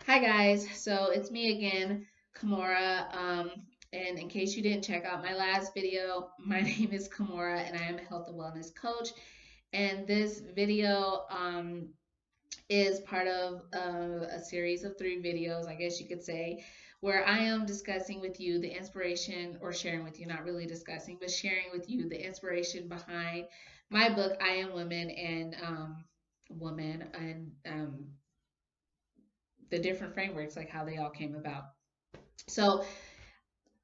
Hi guys, so it's me again, Kamora. And in case you didn't check out my last video, my name is Kamora and I am a health and wellness coach. And this video is part of a series of three videos, I guess you could say, where I am discussing with you the inspiration, or sharing with you, not really discussing, but sharing with you the inspiration behind my book, I Am Woman, and the different frameworks, like how they all came about. So,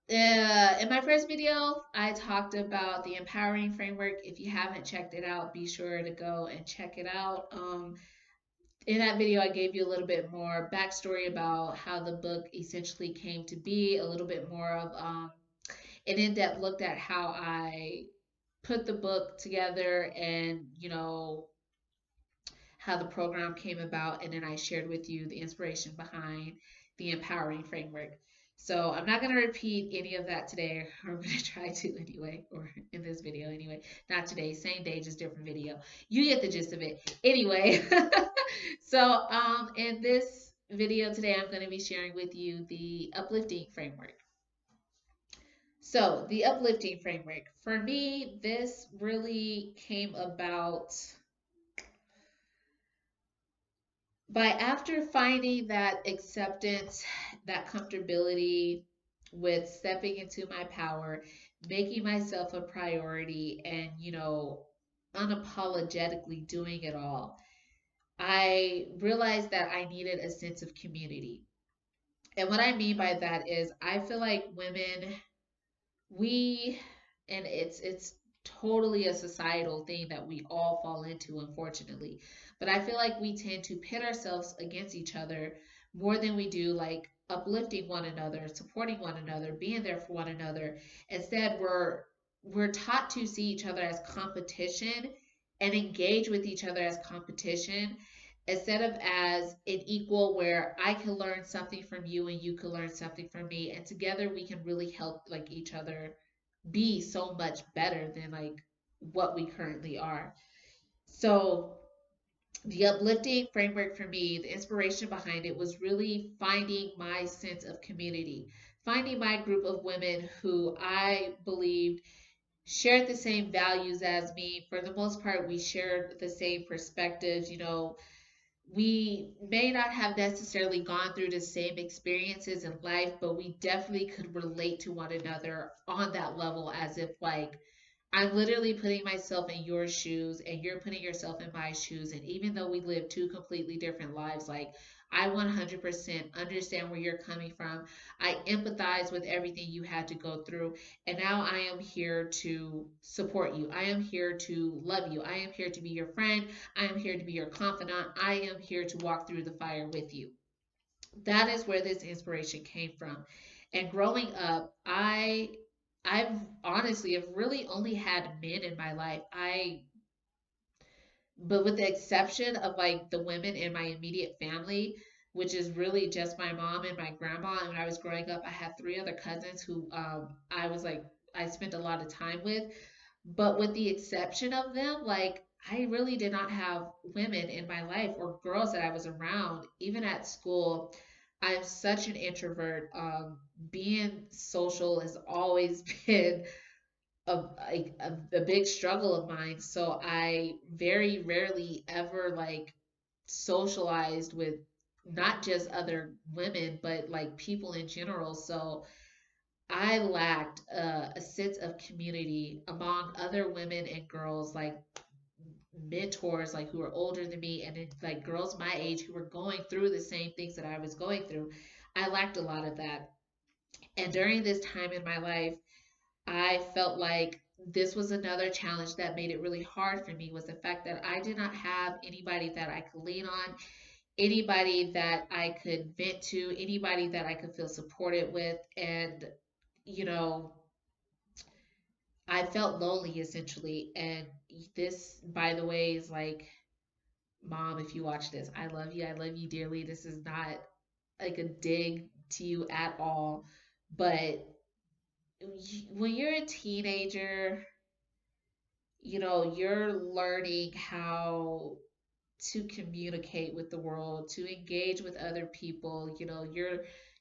in my first video, I talked about the empowering framework. If you haven't checked it out, be sure to go and check it out. In that video, I gave you a little bit more backstory about how the book essentially came to be, a little bit more of an in depth look at how I put the book together and, how the program came about, and then I shared with you the inspiration behind the empowering framework. So I'm not going to repeat any of that today, or I'm going to try to anyway, or in this video anyway. Not today, same day, just different video. You get the gist of it. Anyway, so in this video today, I'm going to be sharing with you the uplifting framework. So the uplifting framework, for me, this really came about by after finding that acceptance, that comfortability with stepping into my power, making myself a priority, and, unapologetically doing it all, I realized that I needed a sense of community. And what I mean by that is, I feel like women, we, and it's totally a societal thing that we all fall into, unfortunately, but I feel like we tend to pit ourselves against each other more than we do like uplifting one another, supporting one another, being there for one another. Instead, we're taught to see each other as competition and engage with each other as competition instead of as an equal, where I can learn something from you and you can learn something from me, and together we can really help like each other be so much better than like what we currently are. So the uplifting framework for me, the inspiration behind it was really finding my sense of community, finding my group of women who I believed shared the same values as me. For the most part, we shared the same perspectives. We may not have necessarily gone through the same experiences in life, but we definitely could relate to one another on that level, as if like I'm literally putting myself in your shoes and you're putting yourself in my shoes. And even though we live two completely different lives, like I 100% understand where you're coming from. I empathize with everything you had to go through. And now I am here to support you. I am here to love you. I am here to be your friend. I am here to be your confidant. I am here to walk through the fire with you. That is where this inspiration came from. And growing up, I've honestly have really only had men in my life. But with the exception of like the women in my immediate family, which is really just my mom and my grandma. And when I was growing up, I had three other cousins who I spent a lot of time with. But with the exception of them, like I really did not have women in my life or girls that I was around, even at school. I'm such an introvert. Being social has always been a big struggle of mine. So I very rarely ever like socialized with not just other women, but like people in general. So I lacked a sense of community among other women and girls, like mentors, like who were older than me, and then, like girls my age who were going through the same things that I was going through. I lacked a lot of that. And during this time in my life, I felt like this was another challenge that made it really hard for me, was the fact that I did not have anybody that I could lean on, anybody that I could vent to, anybody that I could feel supported with. And, you know, I felt lonely essentially. And this, by the way, is like, Mom, if you watch this, I love you. I love you dearly. This is not like a dig to you at all. But when you're a teenager, you're learning how to communicate with the world, to engage with other people.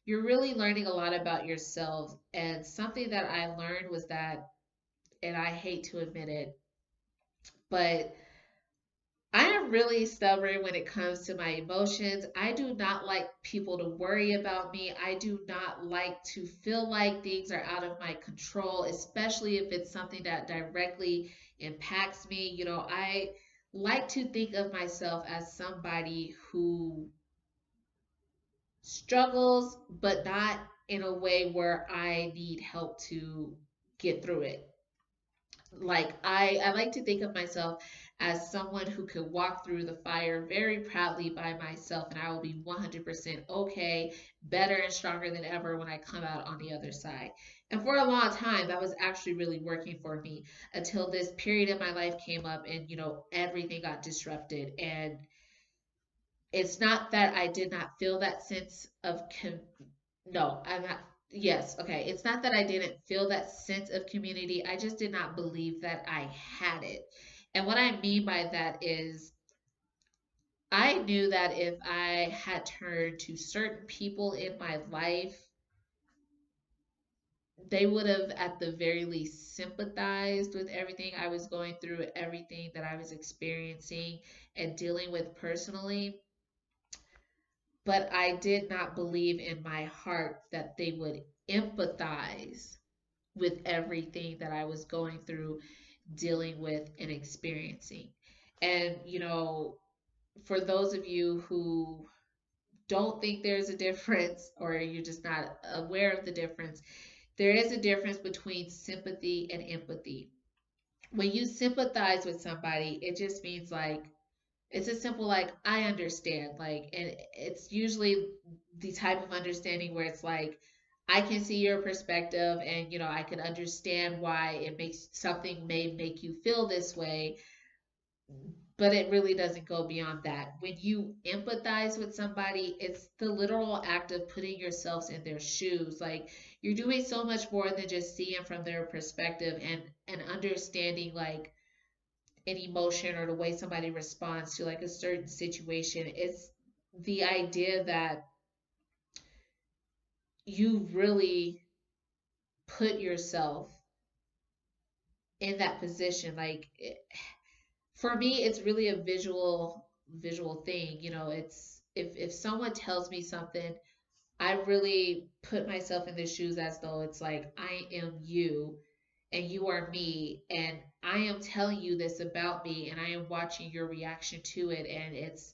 You're really learning a lot about yourself. And something that I learned was that, and I hate to admit it, but I am really stubborn when it comes to my emotions. I do not like people to worry about me. I do not like to feel like things are out of my control, especially if it's something that directly impacts me. I like to think of myself as somebody who struggles, but not in a way where I need help to get through it. Like I like to think of myself as someone who could walk through the fire very proudly by myself, and I will be 100% okay, better and stronger than ever when I come out on the other side. And for a long time that was actually really working for me until this period in my life came up, and everything got disrupted. And it's not that I did not feel that sense of no, I'm not. Yes, okay. It's not that I didn't feel that sense of community. I just did not believe that I had it. And what I mean by that is I knew that if I had turned to certain people in my life, they would have at the very least sympathized with everything I was going through, everything that I was experiencing and dealing with personally. But I did not believe in my heart that they would empathize with everything that I was going through, dealing with, and experiencing. And, for those of you who don't think there's a difference, or you're just not aware of the difference, there is a difference between sympathy and empathy. When you sympathize with somebody, it just means like, it's a simple like I understand, like, and it's usually the type of understanding where it's like I can see your perspective, and I can understand why it makes something may make you feel this way, but it really doesn't go beyond that. When you empathize with somebody, it's the literal act of putting yourselves in their shoes. Like, you're doing so much more than just seeing from their perspective and understanding like an emotion or the way somebody responds to like a certain situation. It's the idea that you really put yourself in that position. Like for me, it's really a visual thing. It's if someone tells me something, I really put myself in the shoes as though it's like I am you and you are me, and I am telling you this about me, and I am watching your reaction to it, and it's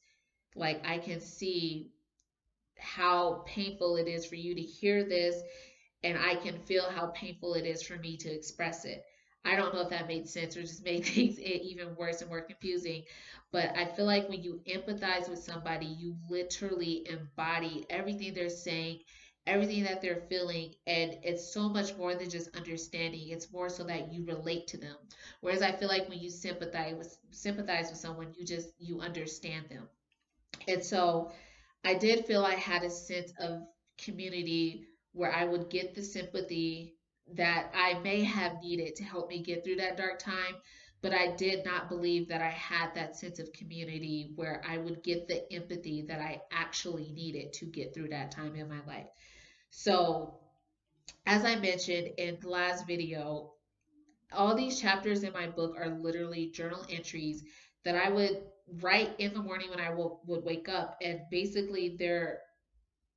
like I can see how painful it is for you to hear this, and I can feel how painful it is for me to express it. I don't know if that made sense or just made things even worse and more confusing, but I feel like when you empathize with somebody, you literally embody everything they're saying, everything that they're feeling, and it's so much more than just understanding. It's more so that you relate to them. Whereas I feel like when you sympathize with someone, you understand them. And so I did feel I had a sense of community where I would get the sympathy that I may have needed to help me get through that dark time, but I did not believe that I had that sense of community where I would get the empathy that I actually needed to get through that time in my life. So, as I mentioned in the last video, all these chapters in my book are literally journal entries that I would write in the morning when I would wake up, and basically they're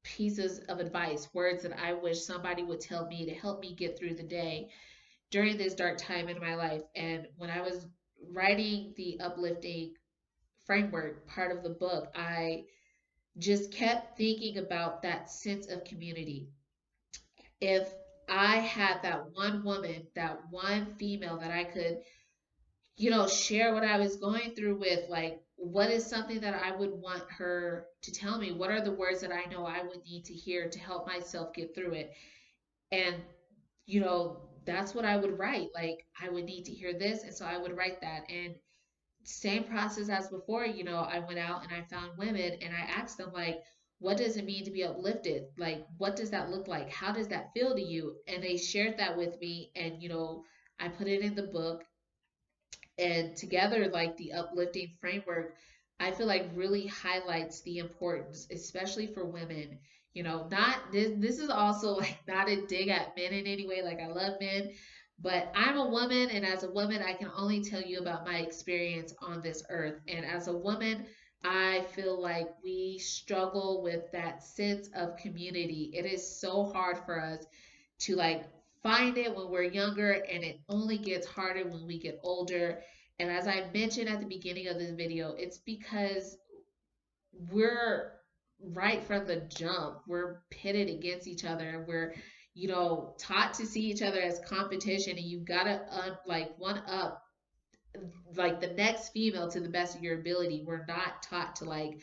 pieces of advice, words that I wish somebody would tell me to help me get through the day during this dark time in my life. And when I was writing the uplifting framework part of the book, I just kept thinking about that sense of community. If I had that one woman, that one female that I could, share what I was going through with, like, what is something that I would want her to tell me? What are the words that I know I would need to hear to help myself get through it? And, that's what I would write. Like, I would need to hear this. And so I would write that. And same process as before, I went out and I found women and I asked them, like, what does it mean to be uplifted? Like, what does that look like? How does that feel to you? And they shared that with me. And, I put it in the book, and together, like the uplifting framework, I feel like really highlights the importance, especially for women. You know, not this, this is also like not a dig at men in any way. Like, I love men, but I'm a woman, and as a woman, I can only tell you about my experience on this earth. And as a woman, I feel like we struggle with that sense of community. It is so hard for us to like find it when we're younger, and it only gets harder when we get older. And as I mentioned at the beginning of this video, it's because we're right from the jump, we're pitted against each other, and we're, taught to see each other as competition, and you gotta like one up like the next female to the best of your ability. We're not taught to like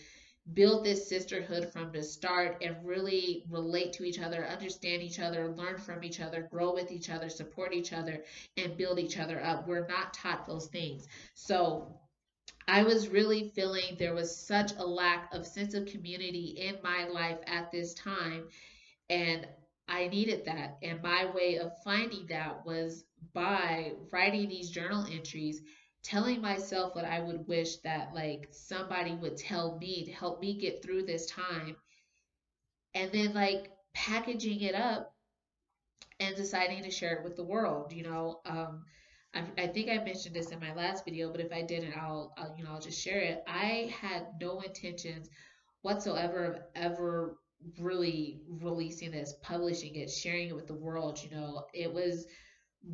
build this sisterhood from the start and really relate to each other, understand each other, learn from each other, grow with each other, support each other, and build each other up. We're not taught those things. So I was really feeling there was such a lack of sense of community in my life at this time, and I needed that. And my way of finding that was by writing these journal entries, telling myself what I would wish that like somebody would tell me to help me get through this time, and then like packaging it up and deciding to share it with the world. I think I mentioned this in my last video, but if I didn't, I'll just share it. I had no intentions whatsoever of ever really releasing this, publishing it, sharing it with the world. It was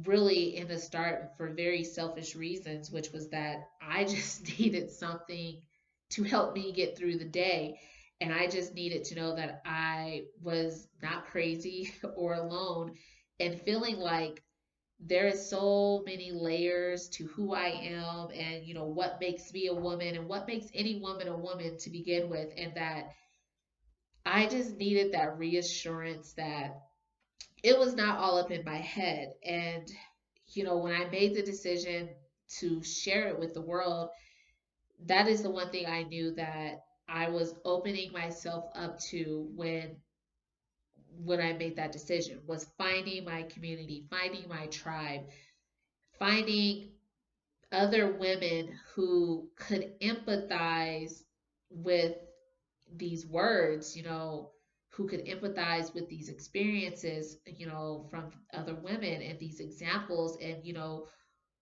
really in the start for very selfish reasons, which was that I just needed something to help me get through the day. And I just needed to know that I was not crazy or alone, and feeling like there is so many layers to who I am, and what makes me a woman and what makes any woman a woman to begin with, and that I just needed that reassurance that it was not all up in my head. And when I made the decision to share it with the world, that is the one thing I knew that I was opening myself up to when I made that decision, was finding my community, finding my tribe, finding other women who could empathize with these words, who could empathize with these experiences, from other women and these examples, and,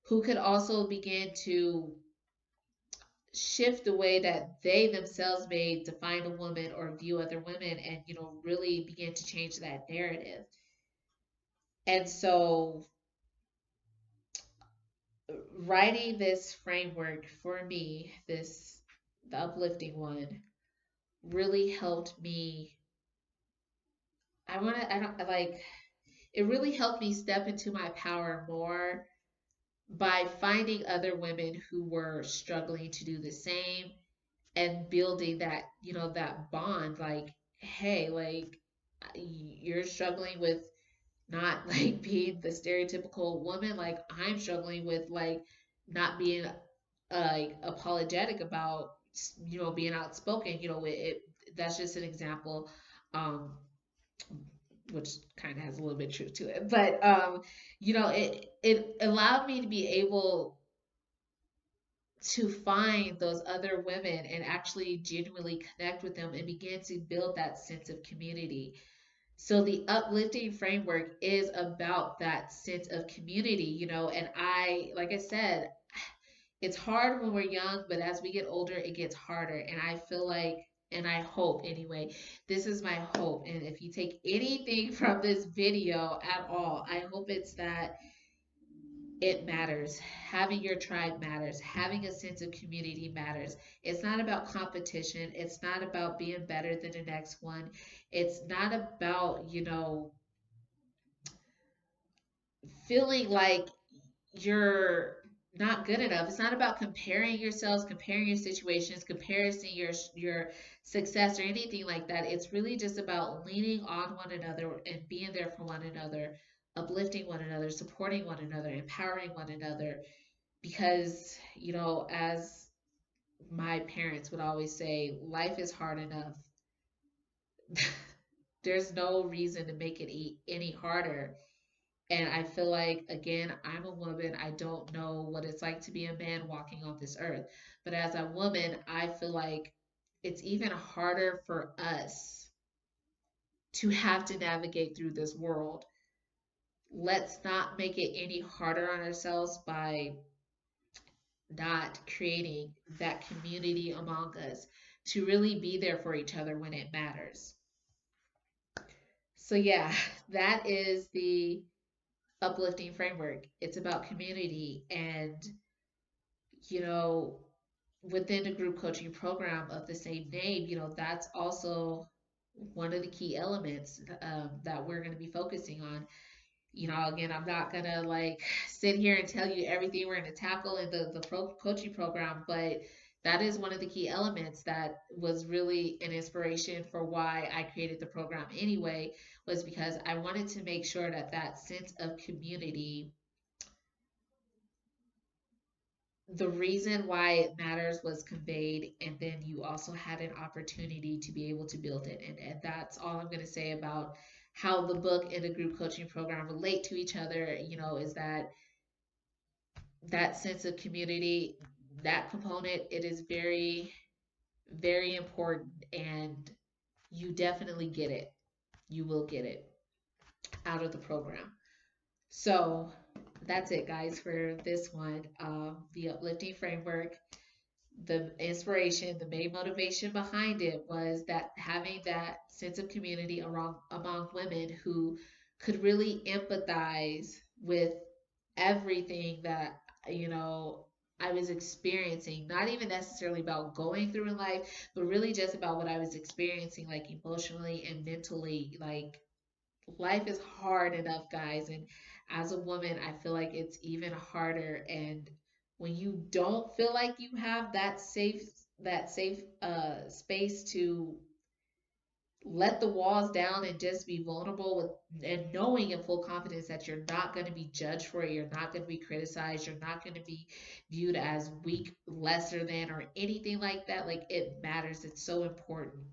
who could also begin to shift the way that they themselves may define a woman or view other women, and, really begin to change that narrative. And so writing this framework for me, the uplifting one, really helped me. I don't like, it really helped me step into my power more by finding other women who were struggling to do the same, and building that bond. Like, hey, like, you're struggling with not like being the stereotypical woman, like I'm struggling with like not being like apologetic about being outspoken. That's just an example, um which kind of has a little bit of truth to it, but it allowed me to be able to find those other women and actually genuinely connect with them and begin to build that sense of community. So the uplifting framework is about that sense of community, and like I said, it's hard when we're young, but as we get older, it gets harder. And I feel like, and I hope anyway, this is my hope. And if you take anything from this video at all, I hope it's that it matters. Having your tribe matters. Having a sense of community matters. It's not about competition. It's not about being better than the next one. It's not about, feeling like you're not good enough. It's not about comparing yourselves, comparing your situations, comparing your success or anything like that. It's really just about leaning on one another and being there for one another, uplifting one another, supporting one another, empowering one another. Because, as my parents would always say, life is hard enough. There's no reason to make it any harder. And I feel like, again, I'm a woman. I don't know what it's like to be a man walking on this earth. But as a woman, I feel like it's even harder for us to have to navigate through this world. Let's not make it any harder on ourselves by not creating that community among us to really be there for each other when it matters. So, yeah, that is the uplifting framework. It's about community and, you know, within the group coaching program of the same name, that's also one of the key elements that we're going to be focusing on. Again, I'm not going to like sit here and tell you everything we're going to tackle in the coaching program, but that is one of the key elements that was really an inspiration for why I created the program anyway, was because I wanted to make sure that that sense of community, the reason why it matters was conveyed, and then you also had an opportunity to be able to build it. And that's all I'm going to say about how the book and the group coaching program relate to each other, is that sense of community, that component, it is very, very important, and you definitely get it. You will get it out of the program. So that's it, guys, for this one. The uplifting framework, the inspiration, the main motivation behind it was that having that sense of community among women who could really empathize with everything that, you know, I was experiencing, not even necessarily about going through in life, but really just about what I was experiencing, like emotionally and mentally. Like, life is hard enough, guys, and as a woman I feel like it's even harder. And when you don't feel like you have that safe space to let the walls down and just be vulnerable with, and knowing in full confidence that you're not going to be judged for it, you're not going to be criticized, you're not going to be viewed as weak, lesser than, or anything like that, like, it matters. It's so important.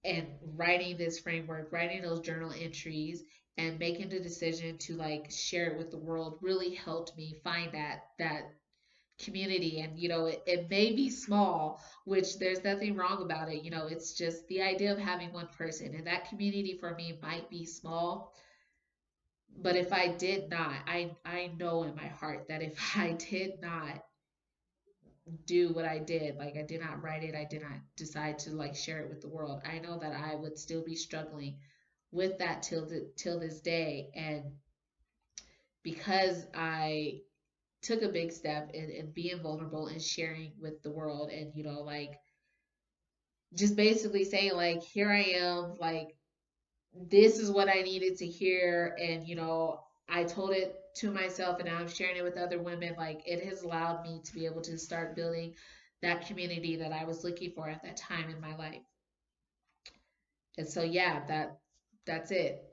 And writing this framework, writing those journal entries, and making the decision to like share it with the world really helped me find that community. And it may be small, which there's nothing wrong about it. It's just the idea of having one person, and that community for me might be small. But if I did not, I know in my heart that if I did not do what I did, like I did not write it, I did not decide to like share it with the world, I know that I would still be struggling with that till this day. And because I took a big step in being vulnerable and sharing with the world, and like just basically saying like, here I am, like, this is what I needed to hear. And I told it to myself, and now I'm sharing it with other women. Like, it has allowed me to be able to start building that community that I was looking for at that time in my life. And so yeah, that's it.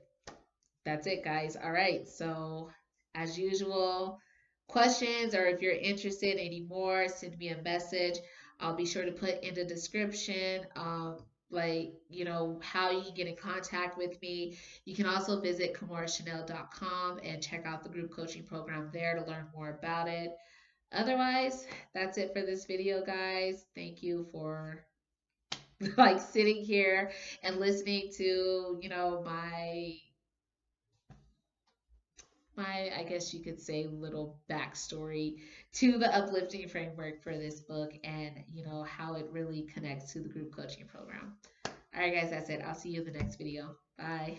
That's it, guys. All right. So, as usual, questions, or if you're interested anymore, send me a message. I'll be sure to put in the description, like, how you can get in contact with me. You can also visit KamaraChanel.com and check out the group coaching program there to learn more about it. Otherwise, that's it for this video, guys. Thank you for like sitting here and listening to, my, I guess you could say, little backstory to the uplifting framework for this book, and how it really connects to the group coaching program. All right, guys, that's it. I'll see you in the next video. Bye.